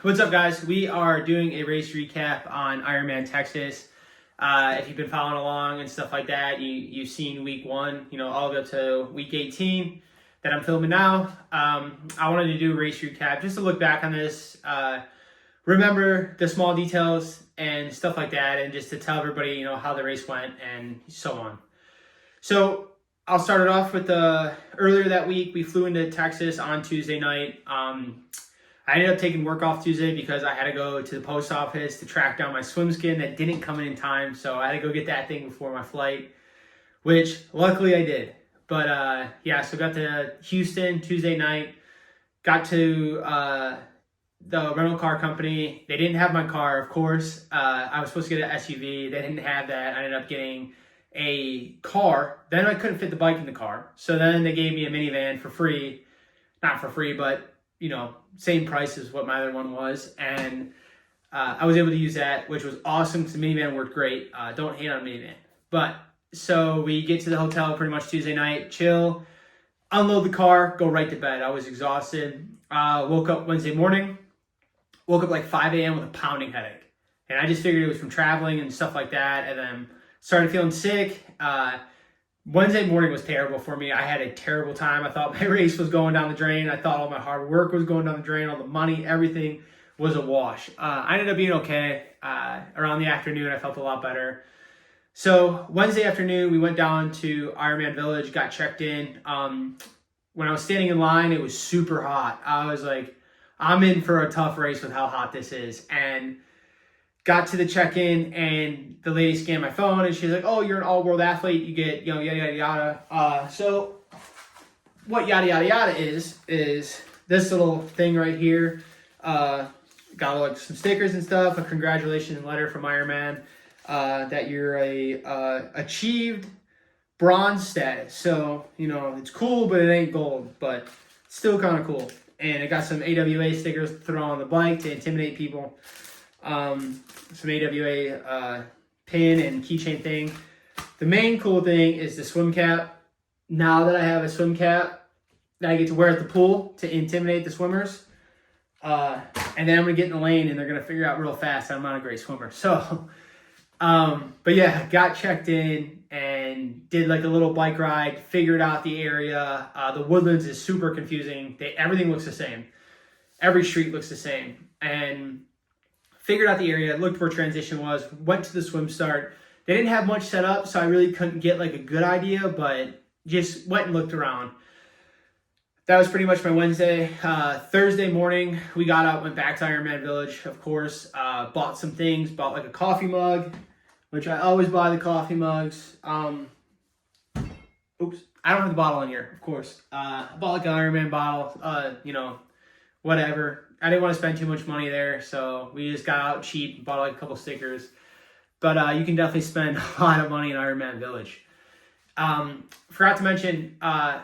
What's up, guys? We are doing a race recap on Ironman Texas. If you've been following along and stuff like that, you've seen week 1, all the way up to week 18 that I'm filming now. I wanted to do a race recap just to look back on this, remember the small details and stuff like that, and just to tell everybody, how the race went and so on. So I'll start it off with earlier that week, we flew into Texas on Tuesday night. I ended up taking work off Tuesday because I had to go to the post office to track down my swim skin that didn't come in time. So I had to go get that thing before my flight, which luckily I did. But so got to Houston Tuesday night, got to the rental car company. They didn't have my car, of course. I was supposed to get an SUV. They didn't have that. I ended up getting a car. Then I couldn't fit the bike in the car. So then they gave me a minivan for free. Not for free, but same price as what my other one was. And I was able to use that, which was awesome because the minivan worked great. Don't hate on a minivan. But so we get to the hotel pretty much Tuesday night, chill, unload the car, go right to bed. I was exhausted. Woke up Wednesday morning, woke up like 5 a.m. with a pounding headache. And I just figured it was from traveling and stuff like that. And then started feeling sick. Wednesday morning was terrible for me. I had a terrible time. I thought my race was going down the drain. I thought all my hard work was going down the drain. All the money, everything was a wash. I ended up being okay. Around the afternoon, I felt a lot better. So Wednesday afternoon, we went down to Ironman Village, got checked in. When I was standing in line, it was super hot. I was like, I'm in for a tough race with how hot this is. And got to the check-in, and the lady scanned my phone, and she's like, "Oh, you're an all-world athlete. You get, yada, yada, yada." So what yada, yada, yada is this little thing right here. Got like some stickers and stuff, a congratulations letter from Ironman, that you're achieved bronze status. So, it's cool, but it ain't gold, but still kind of cool. And it got some AWA stickers to throw on the bike to intimidate people. Some AWA pin and keychain thing. The main cool thing is the swim cap. Now that I have a swim cap that I get to wear at the pool to intimidate the swimmers, and then I'm gonna get in the lane and they're gonna figure out real fast that I'm not a great swimmer. So, but yeah, got checked in and did like a little bike ride, figured out the area. The Woodlands is super confusing. Everything looks the same. Every street looks the same, and figured out the area, looked where transition was, went to the swim start. They didn't have much set up, so I really couldn't get like a good idea, but just went and looked around. That was pretty much my Wednesday. Thursday morning, we got up, went back to Ironman Village, of course, bought some things, bought like a coffee mug, which I always buy the coffee mugs. Oops, I don't have the bottle in here, of course. I bought like an Ironman bottle, whatever. I didn't want to spend too much money there, so we just got out cheap and bought like a couple stickers. But you can definitely spend a lot of money in Ironman Village. Forgot to mention, I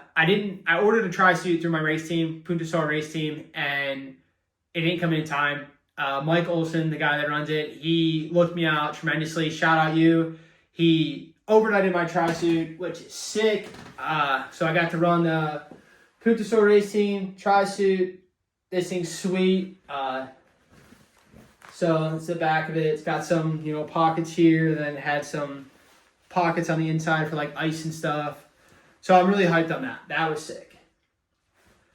ordered a tri-suit through my race team, Punta Sor race team, and it didn't come in time. Mike Olson, the guy that runs it, he looked me out tremendously. Shout out you. He overnighted my tri-suit, which is sick. So I got to run the Punta Sor race team tri-suit. This thing's sweet. So it's the back of it. It's got some, pockets here. Then it had some pockets on the inside for like ice and stuff. So I'm really hyped on that. That was sick.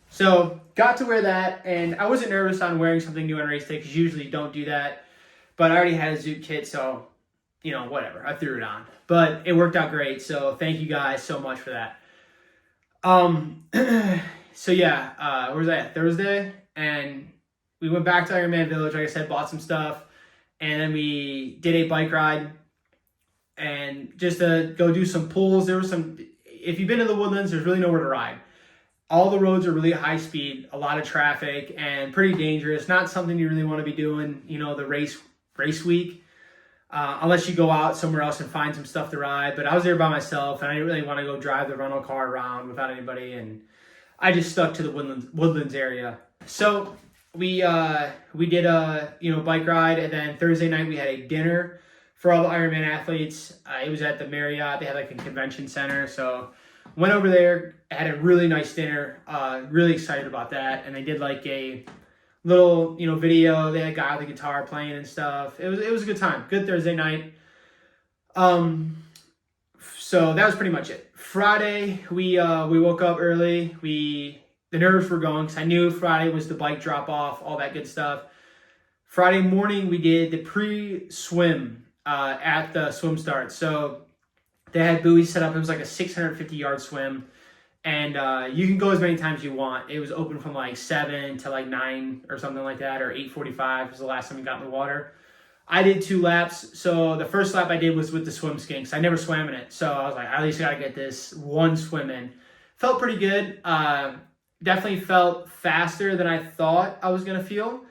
So got to wear that, and I wasn't nervous on wearing something new on race day because usually you don't do that. But I already had a Zoot kit, so whatever. I threw it on, but it worked out great. So thank you guys so much for that. So yeah, where was I at? Thursday. And we went back to Ironman Village, like I said, bought some stuff, and then we did a bike ride, and just to go do some pulls. There was if you've been to the Woodlands, there's really nowhere to ride. All the roads are really high speed, a lot of traffic, and pretty dangerous. Not something you really want to be doing, the race week, unless you go out somewhere else and find some stuff to ride. But I was there by myself, and I didn't really want to go drive the rental car around without anybody, and I just stuck to the Woodlands area. So we did a bike ride, and then Thursday night we had a dinner for all the Ironman athletes. It was at the Marriott. They had like a convention center, so went over there, had a really nice dinner. Really excited about that, and they did like a little, video. They had a guy with a guitar playing and stuff. It was a good time. Good Thursday night. So that was pretty much it. Friday, we woke up early. The nerves were going because I knew Friday was the bike drop off, all that good stuff. Friday morning, we did the pre-swim at the swim start. So they had buoys set up. It was like a 650-yard swim. And you can go as many times as you want. It was open from like 7 to like 9 or something like that, or 8:45 was the last time we got in the water. I did 2 laps. So the first lap I did was with the swim skin because I never swam in it. So I was like, I at least got to get this one swim in. Felt pretty good. Definitely felt faster than I thought I was going to feel.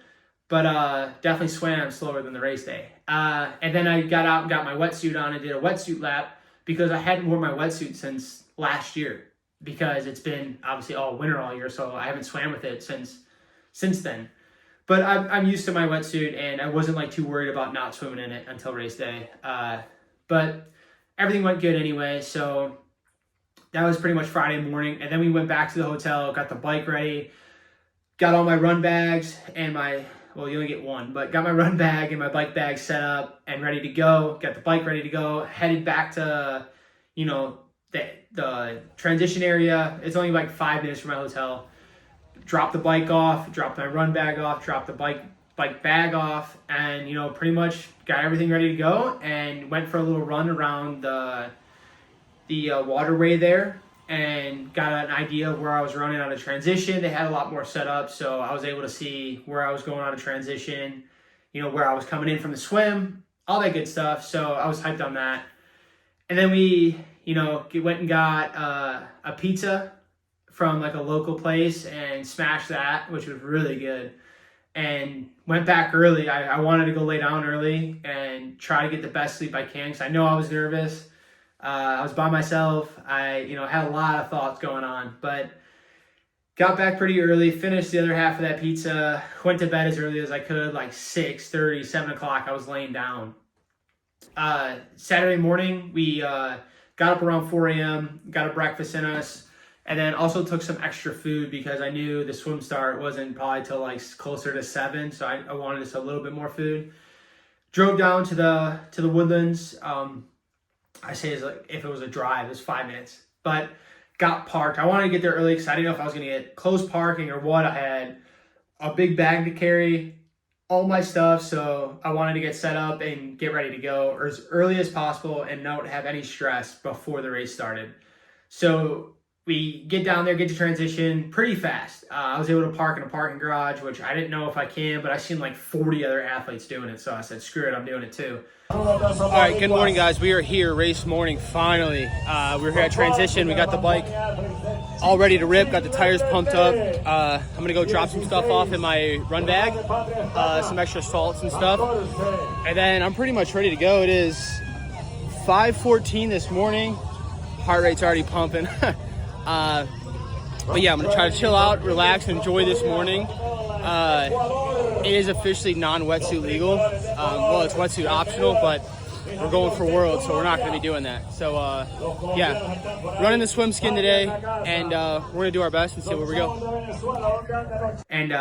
But definitely swam slower than the race day. And then I got out and got my wetsuit on and did a wetsuit lap because I hadn't worn my wetsuit since last year. Because it's been obviously all winter all year, so I haven't swam with it since then. But I'm used to my wetsuit, and I wasn't like too worried about not swimming in it until race day. But everything went good anyway, so that was pretty much Friday morning. And then we went back to the hotel, got the bike ready, got all my run bags and you only get one, but got my run bag and my bike bag set up and ready to go. Got the bike ready to go. Headed back to, the transition area. It's only like 5 minutes from my hotel. Dropped the bike off, dropped my run bag off, dropped the bike bag off, and pretty much got everything ready to go and went for a little run around the waterway there and got an idea of where I was running on a transition. They had a lot more set up, so I was able to see where I was going on a transition, where I was coming in from the swim, all that good stuff. So I was hyped on that. And then we went and got a pizza from like a local place and smashed that, which was really good. And went back early. I wanted to go lay down early and try to get the best sleep I can because I know I was nervous. I was by myself. I had a lot of thoughts going on, but got back pretty early, finished the other half of that pizza, went to bed as early as I could, like 6:30, 7 o'clock. I was laying down. Saturday morning, we got up around 4 a.m., got a breakfast in us, and then also took some extra food because I knew the swim start wasn't probably till like closer to 7, so I wanted just a little bit more food. Drove down to the Woodlands. I say it's like if it was a drive, it was 5 minutes, but got parked. I wanted to get there early because I didn't know if I was going to get close parking or what. I had a big bag to carry, all my stuff, so I wanted to get set up and get ready to go as early as possible and not have any stress before the race started. So we get down there, get to transition pretty fast. I was able to park in a parking garage, which I didn't know if I can, but I seen like 40 other athletes doing it, so I said, screw it, I'm doing it too. All right, good morning, guys. We are here, race morning, finally. We're here at transition. We got the bike all ready to rip, got the tires pumped up. I'm gonna go drop some stuff off in my run bag, some extra salts and stuff, and then I'm pretty much ready to go. It is 5:14 this morning. Heart rate's already pumping. But yeah, I'm gonna try to chill out, relax, enjoy this morning. It is officially non-wetsuit legal. Well, it's wetsuit optional, but we're going for Worlds, so we're not going to be doing that. So, yeah, running the swim skin today, and we're going to do our best and see where we go. And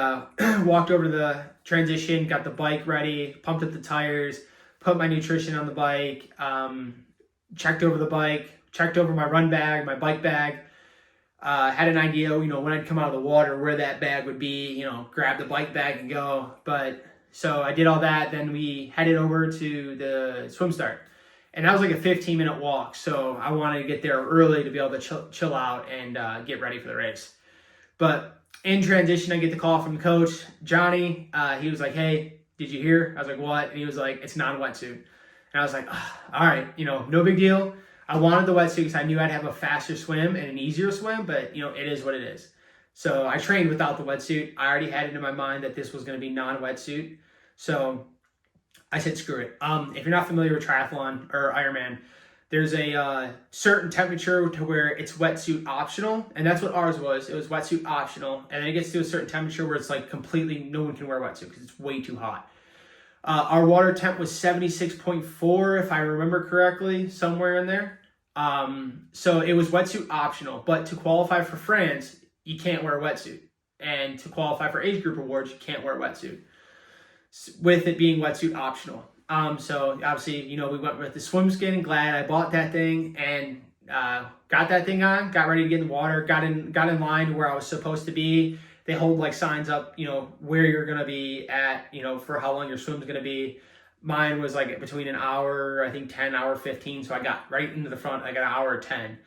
walked over to the transition, got the bike ready, pumped up the tires, put my nutrition on the bike, checked over the bike, checked over my run bag, my bike bag. Had an idea, when I'd come out of the water, where that bag would be, grab the bike bag and go. But so I did all that. Then we headed over to the swim start. And that was like a 15-minute walk. So I wanted to get there early to be able to chill out and get ready for the race. But in transition, I get the call from the coach, Johnny. He was like, hey, did you hear? I was like, what? And he was like, it's non-wetsuit. And I was like, oh, all right, no big deal. I wanted the wetsuit because I knew I'd have a faster swim and an easier swim, but it is what it is. So I trained without the wetsuit. I already had it in my mind that this was going to be non-wetsuit. So I said, screw it. If you're not familiar with triathlon or Ironman, there's a certain temperature to where it's wetsuit optional. And that's what ours was. It was wetsuit optional. And then it gets to a certain temperature where it's like completely no one can wear wetsuit because it's way too hot. Our water temp was 76.4, if I remember correctly, somewhere in there. So it was wetsuit optional, but to qualify for France, you can't wear a wetsuit. And to qualify for age group awards, you can't wear a wetsuit, with it being wetsuit optional. So obviously, you know, we went with the swim skin. Glad I bought that thing and got that thing on, got ready to get in the water, got in line to where I was supposed to be. They hold like signs up, you know, where you're going to be at, you know, for how long your swim's going to be. Mine was like between an hour, I think 10, hour 15. So I got right into the front. I got an hour 10.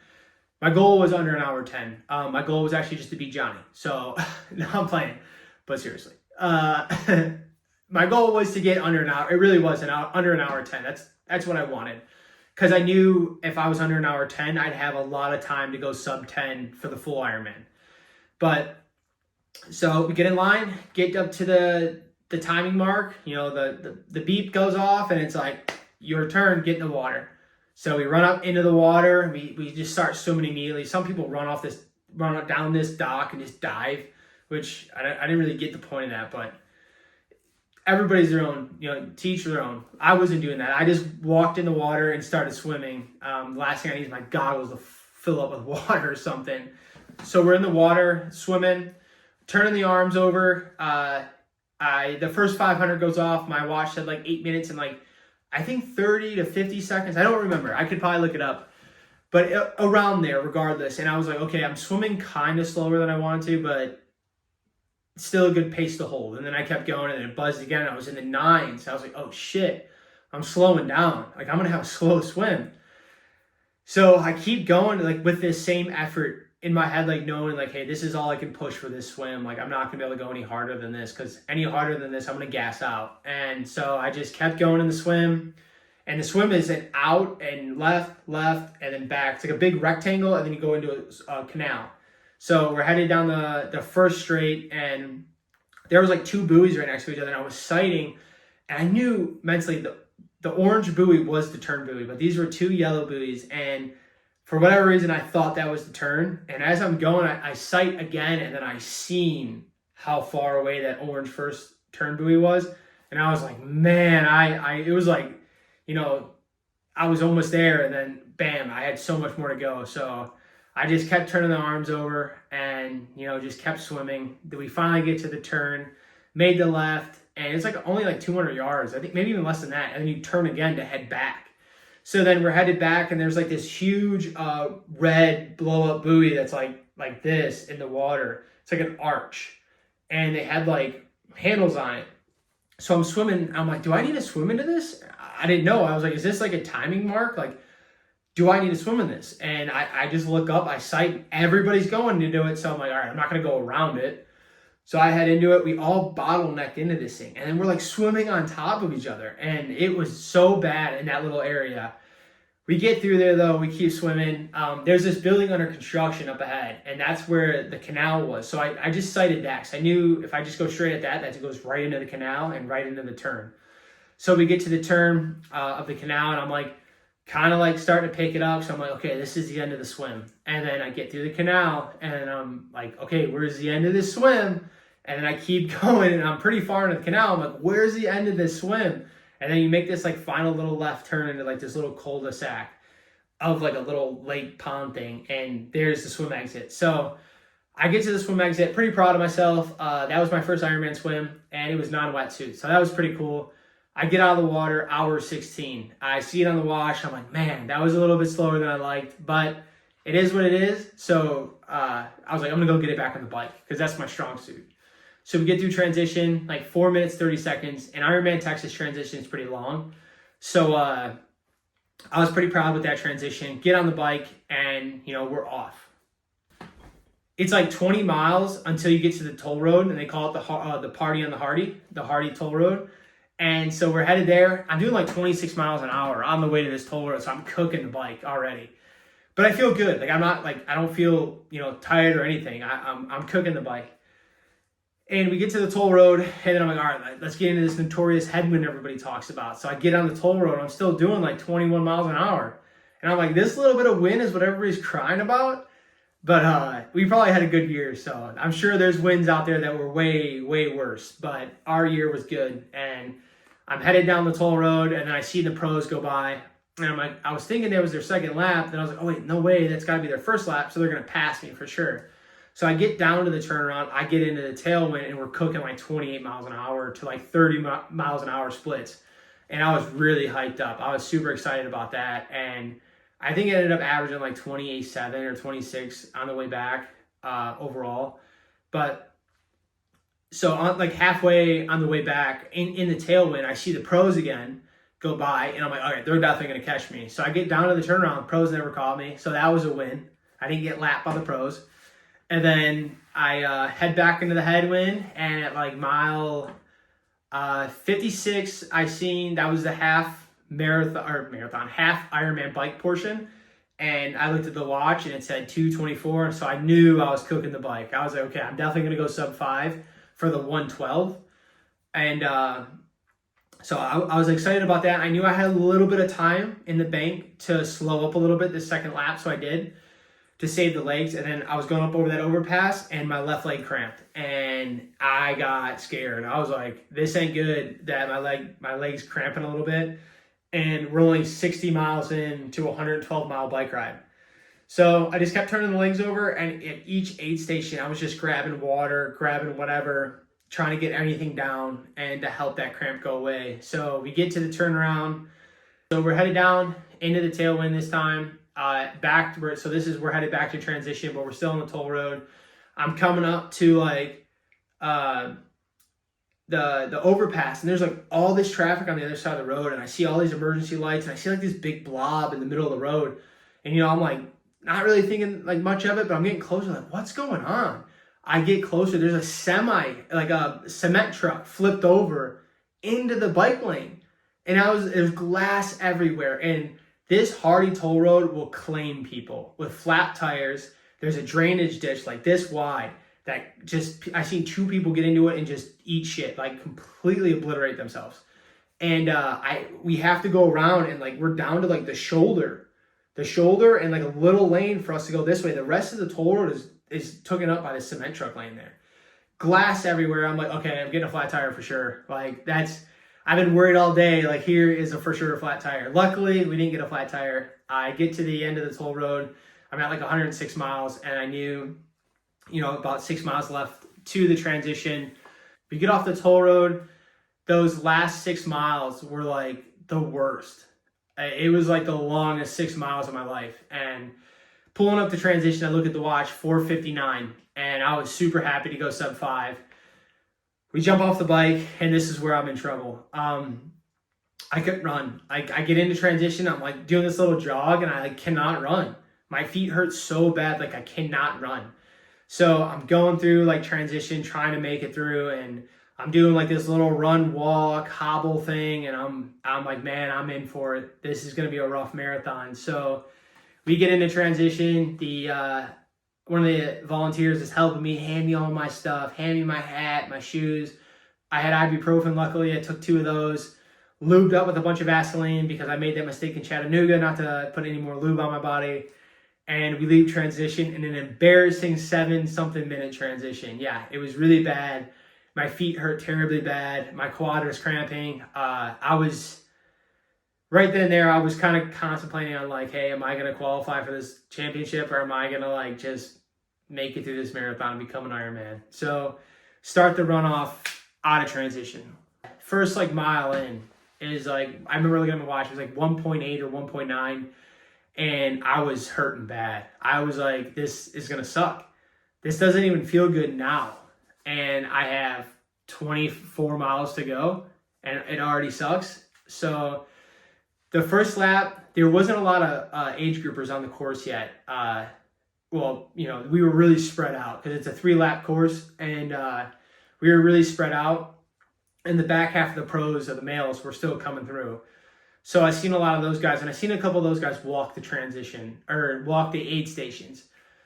My goal was under an hour 10. My goal was actually just to beat Johnny. So no, I'm playing, but seriously, my goal was to get under an hour. It really was under an hour 10. That's what I wanted. Because I knew if I was under an hour 10, I'd have a lot of time to go sub 10 for the full Ironman. But so we get in line, get up to the timing mark, you know, the beep goes off and it's like, your turn, get in the water. So we run up into the water, we just start swimming immediately. Some people run down this dock and just dive, which I didn't really get the point of that, but everybody's their own, you know, teach their own. I wasn't doing that. I just walked in the water and started swimming. The last thing I need is my goggles to fill up with water or something. So we're in the water, swimming, turning the arms over. The first 500 goes off. My watch said like 8 minutes and like, I think 30 to 50 seconds. I don't remember. I could probably look it up. But around there, regardless. And I was like, okay, I'm swimming kind of slower than I wanted to, but still a good pace to hold. And then I kept going and then it buzzed again. I was in the 9s. I was like, oh shit, I'm slowing down. Like I'm going to have a slow swim. So I keep going like with this same effort in my head, like knowing like, hey, this is all I can push for this swim. Like I'm not gonna be able to go any harder than this, because any harder than this, I'm gonna gas out. And so I just kept going in the swim, and the swim is an out and left, and then back. It's like a big rectangle, and then you go into a canal. So we're headed down the first straight, and there was like 2 buoys right next to each other, and I was sighting, and I knew mentally the orange buoy was the turn buoy, but these were 2 yellow buoys, and for whatever reason, I thought that was the turn. And as I'm going, I sight again, and then I seen how far away that orange first turn buoy was. And I was like, man, it was like, you know, I was almost there, and then bam, I had so much more to go. So I just kept turning the arms over and, you know, just kept swimming. Then we finally get to the turn, made the left, and it's like only like 200 yards. I think maybe even less than that. And then you turn again to head back. So then we're headed back, and there's like this huge red blow-up buoy that's like this in the water. It's like an arch, and they had like handles on it. So I'm swimming. I'm like, do I need to swim into this? I didn't know. I was like, is this like a timing mark? Like, do I need to swim in this? And I just look up. I sight. Everybody's going to do it. So I'm like, all right, I'm not going to go around it. So I head into it. We all bottlenecked into this thing. And then we're like swimming on top of each other. And it was so bad in that little area. We get through there though. We keep swimming. There's this building under construction up ahead. And that's where the canal was. So I just sighted that. Because I knew if I just go straight at that goes right into the canal and right into the turn. So we get to the turn of the canal. And I'm like, kind of like starting to pick it up. So I'm like, okay, this is the end of the swim. And then I get through the canal. And I'm like, okay, where's the end of this swim? And then I keep going, and I'm pretty far into the canal. I'm like, where's the end of this swim? And then you make this like final little left turn into like this little cul-de-sac of like a little lake pond thing. And there's the swim exit. So I get to the swim exit, pretty proud of myself. That was my first Ironman swim, and it was non-wetsuit. So that was pretty cool. I get out of the water, hour 16. I see it on the watch. I'm like, man, that was a little bit slower than I liked, but it is what it is. So I was like, I'm gonna go get it back on the bike because that's my strong suit. So we get through transition, like 4 minutes, 30 seconds. And Ironman Texas transition is pretty long. So I was pretty proud with that transition. Get on the bike and, you know, we're off. It's like 20 miles until you get to the toll road, and they call it the party on the Hardy toll road. And so we're headed there. I'm doing like 26 miles an hour on the way to this toll road. So I'm cooking the bike already. But I feel good. Like I'm not like, I don't feel, you know, tired or anything. I'm cooking the bike. And we get to the toll road, and then I'm like, all right, let's get into this notorious headwind everybody talks about. So I get on the toll road, and I'm still doing like 21 miles an hour. And I'm like, this little bit of wind is what everybody's crying about. But we probably had a good year, so I'm sure there's winds out there that were way, way worse. But our year was good. And I'm headed down the toll road, and then I see the pros go by. And I'm like, I was thinking there was their second lap. Then I was like, oh, wait, no way. That's got to be their first lap, so they're going to pass me for sure. So I get down to the turnaround, I get into the tailwind, and we're cooking like 28 miles an hour to like 30 miles an hour splits. And I was really hyped up. I was super excited about that. And I think it ended up averaging like 28.7 or 26 on the way back overall. But so like halfway on the way back in the tailwind, I see the pros again go by, and I'm like, all right, they're definitely going to catch me. So I get down to the turnaround. The pros never caught me. So that was a win. I didn't get lapped by the pros. And then I head back into the headwind, and at like mile 56, I seen that was the half Ironman bike portion. And I looked at the watch and it said 2:24. So I knew I was cooking the bike. I was like, okay, I'm definitely going to go sub 5 for the 1:12. And so I was excited about that. I knew I had a little bit of time in the bank to slow up a little bit this second lap. So I did, to save the legs. And then I was going up over that overpass and my left leg cramped and I got scared. I was like, this ain't good that my leg's cramping a little bit. And we're only 60 miles into a 112 mile bike ride. So I just kept turning the legs over, and at each aid station, I was just grabbing water, grabbing whatever, trying to get anything down and to help that cramp go away. So we get to the turnaround. So we're headed down into the tailwind this time. We're headed back to transition, but we're still on the toll road. I'm coming up to like the overpass, and there's like all this traffic on the other side of the road, and I see all these emergency lights, and I see like this big blob in the middle of the road, and I'm like not really thinking like much of it, but I'm getting closer, like what's going on? I get closer, there's a like a cement truck flipped over into the bike lane, and there's glass everywhere. And this Hardy toll road will claim people with flat tires. There's a drainage ditch like this wide that I seen 2 people get into it and just eat shit, like completely obliterate themselves. And we have to go around, and like we're down to like the shoulder and like a little lane for us to go this way. The rest of the toll road is taken up by the cement truck lane there. Glass everywhere. I'm like, okay, I'm getting a flat tire for sure. Like I've been worried all day, like here is a for sure flat tire. Luckily, we didn't get a flat tire. I get to the end of the toll road. I'm at like 106 miles, and I knew, about 6 miles left to the transition. We get off the toll road. Those last 6 miles were like the worst. It was like the longest 6 miles of my life. And pulling up the transition, I look at the watch, 4:59, and I was super happy to go sub 5. We jump off the bike, and this is where I'm in trouble. I couldn't run. I get into transition. I'm like doing this little jog, and I cannot run. My feet hurt so bad, like I cannot run. So I'm going through like transition, trying to make it through, and I'm doing like this little run, walk, hobble thing, and I'm like, man, I'm in for it. This is gonna be a rough marathon. So we get into transition. One of the volunteers is helping me, hand me all my stuff, hand me my hat, my shoes. I had ibuprofen, luckily. I took 2 of those, lubed up with a bunch of Vaseline because I made that mistake in Chattanooga not to put any more lube on my body. And we leave transition in an embarrassing 7-something minute transition. Yeah, it was really bad. My feet hurt terribly bad. My quad was cramping. I was right then and there, I was kind of contemplating on like, hey, am I going to qualify for this championship, or am I going to like just make it through this marathon and become an Ironman? So start the runoff out of transition. First like mile in is like, I remember looking at my watch, it was like 1.8 or 1.9. And I was hurting bad. I was like, this is going to suck. This doesn't even feel good now. And I have 24 miles to go, and it already sucks. So the first lap, there wasn't a lot of age groupers on the course yet. We were really spread out because it's a 3-lap course, and we were really spread out. And the back half of the pros, of the males, were still coming through. So I seen a lot of those guys, and I seen a couple of those guys walk the transition or walk the aid stations.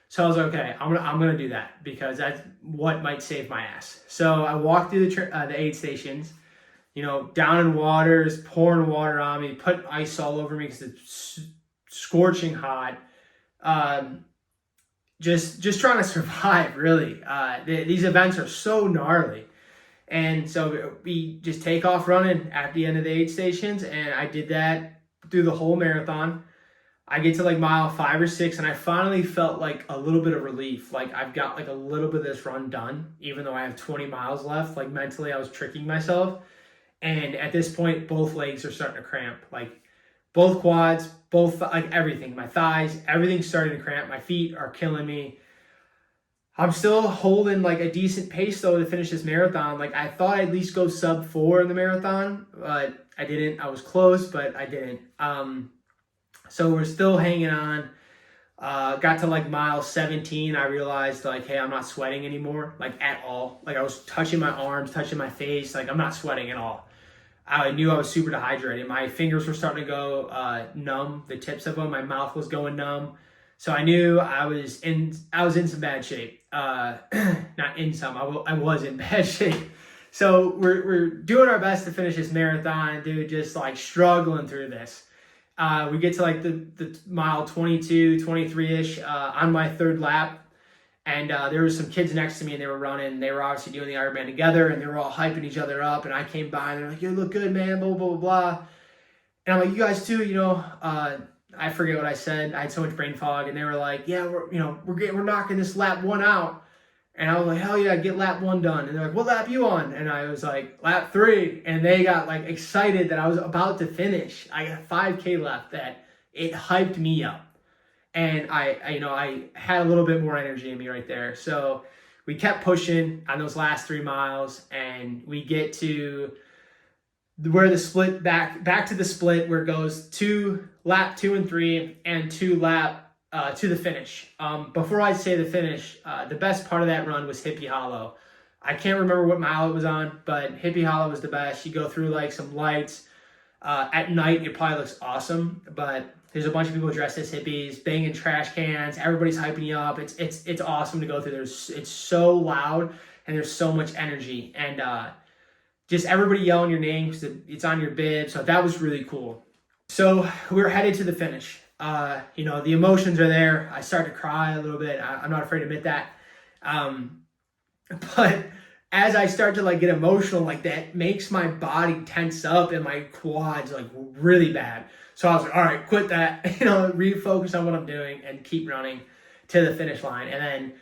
So I was like, okay, I'm gonna do that because that's what might save my ass. So I walked through the aid stations, down in waters, pouring water on me, put ice all over me because it's scorching hot. Just trying to survive, really. These events are so gnarly. And so we just take off running at the end of the aid stations, and I did that through the whole marathon. I get to like mile 5 or 6 and I finally felt like a little bit of relief. Like I've got like a little bit of this run done, even though I have 20 miles left. Like mentally I was tricking myself. And at this point, both legs are starting to cramp. Like both quads, both, like everything, my thighs, everything's starting to cramp. My feet are killing me. I'm still holding like a decent pace though to finish this marathon. Like I thought I'd at least go sub 4 in the marathon, but I didn't. I was close, but I didn't. So we're still hanging on. Got to like mile 17. I realized like, hey, I'm not sweating anymore, like at all. Like I was touching my arms, touching my face. Like I'm not sweating at all. I knew I was super dehydrated. My fingers were starting to go numb, the tips of them. My mouth was going numb. So I knew I was in some bad shape. Not in some, I was in bad shape. So we're doing our best to finish this marathon, dude, just like struggling through this. We get to like the mile 22, 23-ish on my third lap. And there was some kids next to me and they were running. They were obviously doing the Ironman together and they were all hyping each other up. And I came by and they're like, you look good, man, blah, blah, blah, blah. And I'm like, you guys too, you know, I forget what I said. I had so much brain fog, and they were like, "Yeah, we're knocking this lap 1 out." And I was like, "Hell yeah, get lap 1 done." And they're like, "What lap you on?" And I was like, "Lap 3." And they got like excited that I was about to finish. I got 5K left. That it hyped me up, and I had a little bit more energy in me right there. So we kept pushing on those last 3 miles, and we get to where the split back to the split where it goes lap 2 and 3 and 2 lap to the finish. Before I say the finish, the best part of that run was Hippie Hollow. I can't remember what mile it was on, but Hippie Hollow was the best. You go through like some lights. At night, it probably looks awesome, but there's a bunch of people dressed as hippies, banging trash cans. Everybody's hyping you up. It's awesome to go through. It's so loud and there's so much energy, and just everybody yelling your name because it's on your bib. So that was really cool. So we're headed to the finish. The emotions are there. I start to cry a little bit. I'm not afraid to admit that. But as I start to like get emotional, like that makes my body tense up and my quads like really bad. So I was like, all right, quit that, refocus on what I'm doing and keep running to the finish line. And then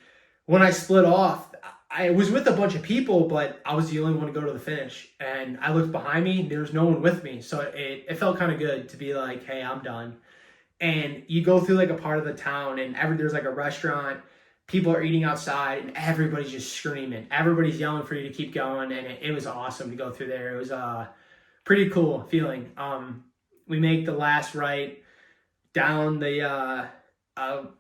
when I split off, I was with a bunch of people, but I was the only one to go to the finish. And I looked behind me, there was no one with me. So it felt kind of good to be like, hey, I'm done. And you go through like a part of the town and there's like a restaurant, people are eating outside and everybody's just screaming. Everybody's yelling for you to keep going. And it was awesome to go through there. It was a pretty cool feeling. We make the last right down the,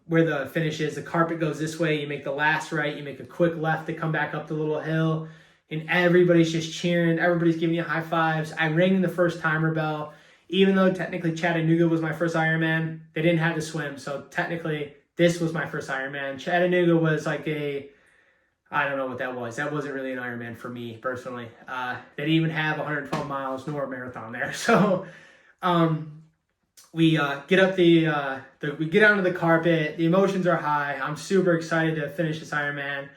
where the finish is. The carpet goes this way. You make the last right. You make a quick left to come back up the little hill. And everybody's just cheering. Everybody's giving you high fives. I rang the first timer bell. Even though technically Chattanooga was my first Ironman, they didn't have to swim. So technically this was my first Ironman. Chattanooga was like I don't know what that was. That wasn't really an Ironman for me personally. They didn't even have 112 miles nor a marathon there. So we get up we get onto the carpet. The emotions are high. I'm super excited to finish this Ironman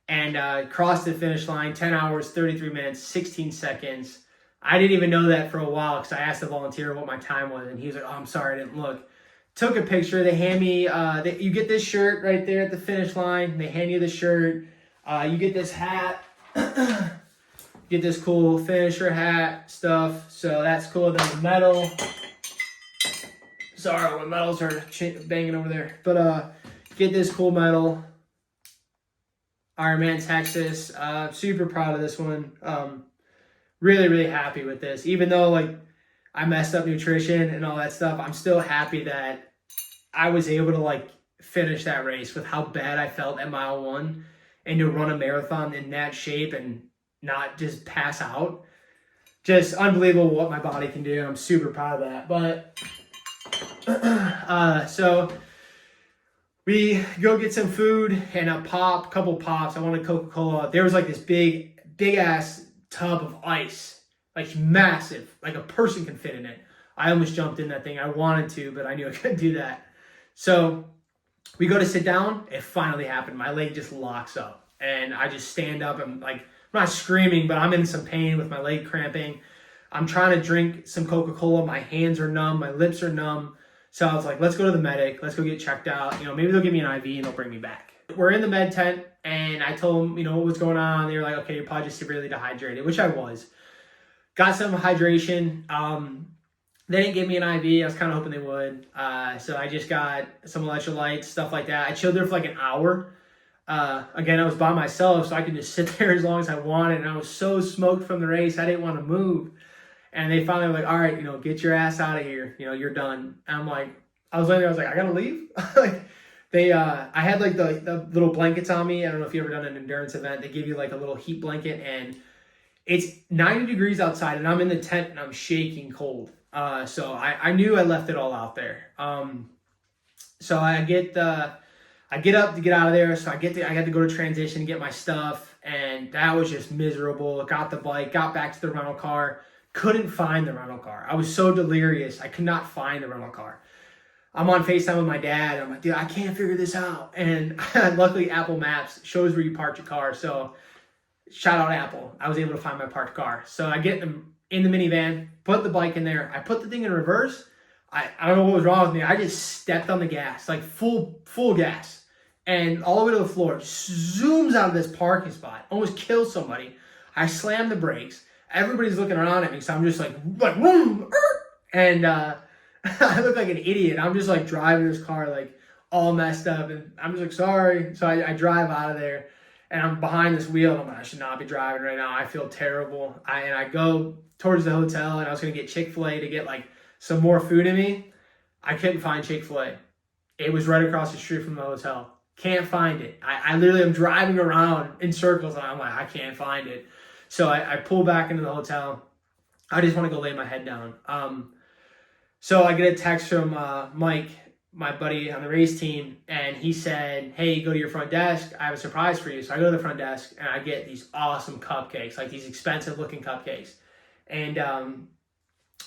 and cross the finish line. 10 hours, 33 minutes, 16 seconds. I didn't even know that for a while because I asked the volunteer what my time was, and he was like, "Oh, I'm sorry, I didn't look." Took a picture. They hand me, you get this shirt right there at the finish line. They hand you the shirt. You get this hat. Get this cool finisher hat stuff. So that's cool. Then the medal. Sorry, my medals are banging over there. But get this cool medal. Ironman Texas. Super proud of this one. Really, really happy with this. Even though like I messed up nutrition and all that stuff, I'm still happy that I was able to like finish that race with how bad I felt at mile 1 and to run a marathon in that shape and not just pass out. Just unbelievable what my body can do. I'm super proud of that. But so we go get some food and a couple pops. I wanted Coca-Cola. There was like this big ass tub of ice, like massive, like a person can fit in it. I almost jumped in that thing. I wanted to, but I knew I couldn't do that. So we go to sit down. It finally happened. My leg just locks up and I just stand up. I'm like, I'm not screaming, but I'm in some pain with my leg cramping. I'm trying to drink some Coca-Cola. My hands are numb. My lips are numb. So I was like, let's go to the medic. Let's go get checked out. You know, maybe they'll give me an IV and they'll bring me back. We're in the med tent, and I told them, you know, what was going on. They were like, okay, you're probably just severely dehydrated, which I was. Got some hydration. They didn't give me an IV. I was kind of hoping they would. So I just got some electrolytes, stuff like that. I chilled there for like an hour. Again, I was by myself, so I could just sit there as long as I wanted. And I was so smoked from the race, I didn't want to move. And they finally were like, all right, you know, get your ass out of here. You know, you're done. And I'm like, I was laying there, I was like, I gotta leave. Like, I had like the little blankets on me. I don't know if you ever done an endurance event. They give you like a little heat blanket, and it's 90 degrees outside, and I'm in the tent and I'm shaking cold. So I knew I left it all out there. So I get up to get out of there. So I had to go to transition and get my stuff, and that was just miserable. Got the bike, got back to the rental car, couldn't find the rental car. I was so delirious. I could not find the rental car. I'm on FaceTime with my dad. I'm like, dude, I can't figure this out. And luckily Apple Maps shows where you parked your car. So shout out Apple. I was able to find my parked car. So I get them in the minivan, put the bike in there. I put the thing in reverse. I don't know what was wrong with me. I just stepped on the gas, like full gas. And all the way to the floor, zooms out of this parking spot, almost kills somebody. I slammed the brakes. Everybody's looking around at me, so I'm just like boom, and I look like an idiot. I'm just like driving this car like all messed up, and I'm just like, sorry. So I drive out of there, and I'm behind this wheel. I'm like, I should not be driving right now. I feel terrible. I go towards the hotel, and I was gonna get Chick-fil-A to get like some more food in me. I couldn't find Chick-fil-A. It was right across the street from the hotel. Can't find it. I literally am driving around in circles, and I'm like, I can't find it. So I pull back into the hotel. I just want to go lay my head down. So I get a text from Mike, my buddy on the race team, and he said, hey, go to your front desk. I have a surprise for you. So I go to the front desk, and I get these awesome cupcakes, like these expensive looking cupcakes, and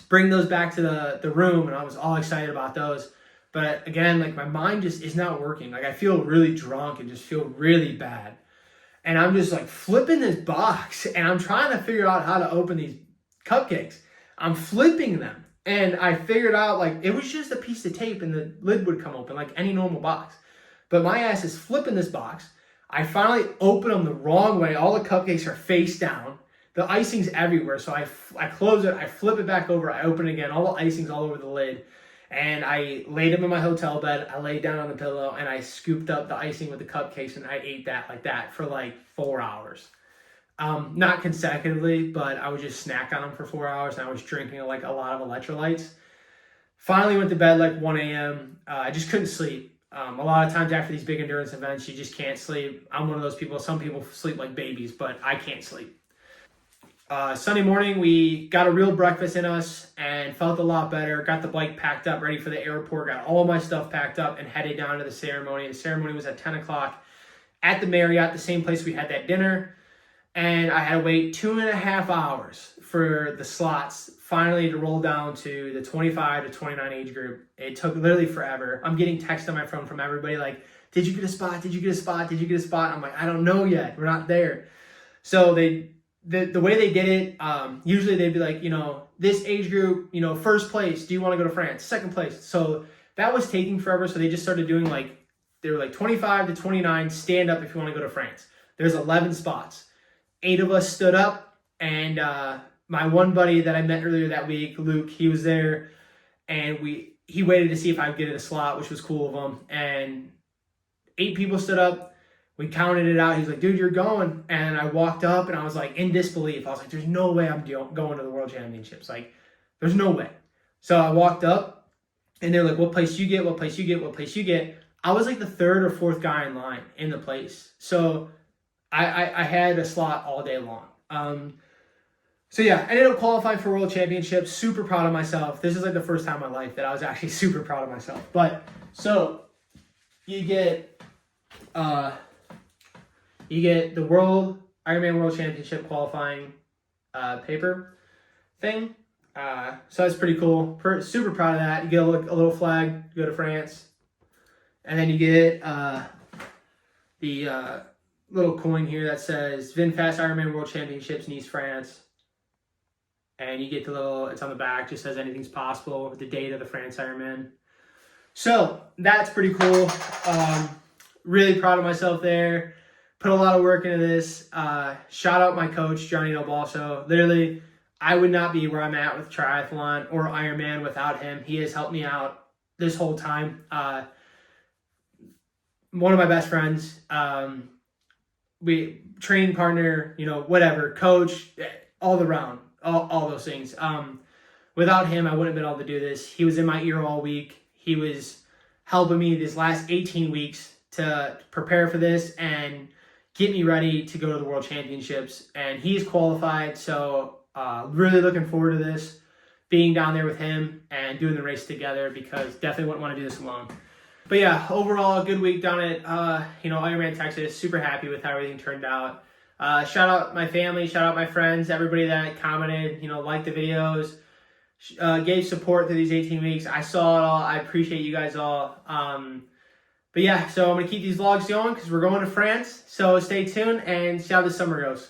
bring those back to the room, and I was all excited about those. But again, like my mind just is not working. Like I feel really drunk and just feel really bad. And I'm just like flipping this box, and I'm trying to figure out how to open these cupcakes. I'm flipping them, and I figured out like it was just a piece of tape and the lid would come open like any normal box. But my ass is flipping this box. I finally open them the wrong way. All the cupcakes are face down. The icing's everywhere. So I close it, I flip it back over, I open it again. All the icing's all over the lid. And I laid him in my hotel bed. I laid down on the pillow, and I scooped up the icing with the cupcakes, and I ate that like that for like 4 hours. Not consecutively, but I would just snack on them for 4 hours, and I was drinking like a lot of electrolytes. Finally went to bed like 1 a.m. I just couldn't sleep. A lot of times after these big endurance events, you just can't sleep. I'm one of those people. Some people sleep like babies, but I can't sleep. Sunday morning, we got a real breakfast in us and felt a lot better. Got the bike packed up, ready for the airport, got all my stuff packed up, and headed down to the ceremony. The ceremony was at 10 o'clock at the Marriott, the same place we had that dinner. And I had to wait 2.5 hours for the slots finally to roll down to the 25 to 29 age group. It took literally forever. I'm getting texts on my phone from everybody like, did you get a spot? Did you get a spot? Did you get a spot? I'm like, I don't know yet. We're not there. So the way they did it, usually they'd be like, you know, this age group, you know, first place, do you want to go to France? Second place. So that was taking forever. So they just started doing like, they were like 25 to 29, stand up if you want to go to France. There's 11 spots. 8 of us stood up, and my one buddy that I met earlier that week, Luke, he was there, and he waited to see if I would get a slot, which was cool of him. And 8 people stood up. We counted it out. He's like, dude, you're going. And I walked up, and I was like in disbelief. I was like, there's no way I'm going to the World Championships. Like, there's no way. So I walked up, and they're like, what place you get? What place you get? What place you get? I was like the 3rd or 4th guy in line in the place. So I had a slot all day long. So yeah, I ended up qualifying for World Championships. Super proud of myself. This is like the first time in my life that I was actually super proud of myself. But so you get the Ironman World Championship qualifying paper thing. So that's pretty cool. Super proud of that. You get a little flag. You go to France, and then you get the little coin here that says VinFast Ironman World Championships Nice, France. And you get the little, it's on the back, just says anything's possible with the date of the France Ironman. So that's pretty cool. Really proud of myself there. Put a lot of work into this. Shout out my coach, Johnny Nobalso. Literally, I would not be where I'm at with triathlon or Ironman without him. He has helped me out this whole time. One of my best friends, we training partner, whatever, coach, all around, all those things. Without him, I wouldn't have been able to do this. He was in my ear all week. He was helping me these last 18 weeks to prepare for this and get me ready to go to the World Championships. And he's qualified, so really looking forward to this, being down there with him and doing the race together, because definitely wouldn't want to do this alone. But yeah, overall, a good week down at Ironman Texas. Super happy with how everything turned out. Shout out my family, shout out my friends, everybody that commented, liked the videos, gave support through these 18 weeks. I saw it all. I appreciate you guys all. But yeah, so I'm going to keep these vlogs going because we're going to France. So stay tuned and see how this summer goes.